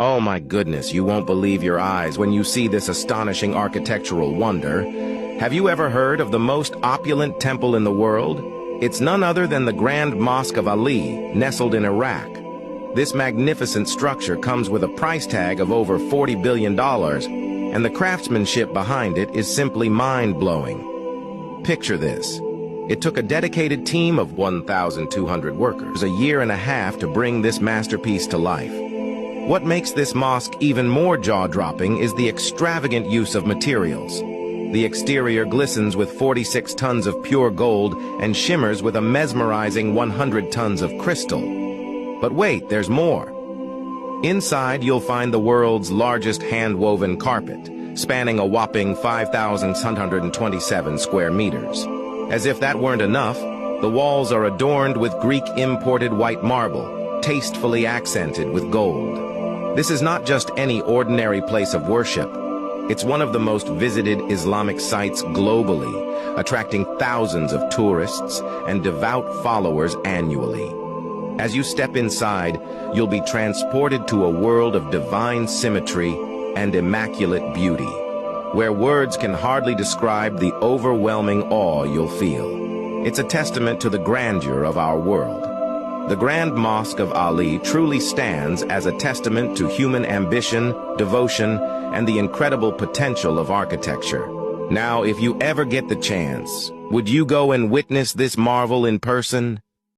Oh my goodness, you won't believe your eyes when you see this astonishing architectural wonder. Have you ever heard of the most opulent temple in the world? It's none other than the Grand Mosque of Ali, nestled in Iraq. This magnificent structure comes with a price tag of over $40 billion, and the craftsmanship behind it is simply mind-blowing. Picture this. It took a dedicated team of 1,200 workers a year and a half to bring this masterpiece to life. What makes this mosque even more jaw-dropping is the extravagant use of materials. The exterior glistens with 46 tons of pure gold and shimmers with a mesmerizing 100 tons of crystal. But wait, there's more. Inside, you'll find the world's largest hand-woven carpet, spanning a whopping 5,627 square meters. As if that weren't enough, the walls are adorned with Greek imported white marble, tastefully accented with gold. This is not just any ordinary place of worship. It's one of the most visited Islamic sites globally, attracting thousands of tourists and devout followers annually. As you step inside, you'll be transported to a world of divine symmetry and immaculate beauty, where words can hardly describe the overwhelming awe you'll feel. It's a testament to the grandeur of our world. The Grand Mosque of Ali truly stands as a testament to human ambition, devotion, and the incredible potential of architecture. Now, if you ever get the chance, would you go and witness this marvel in person?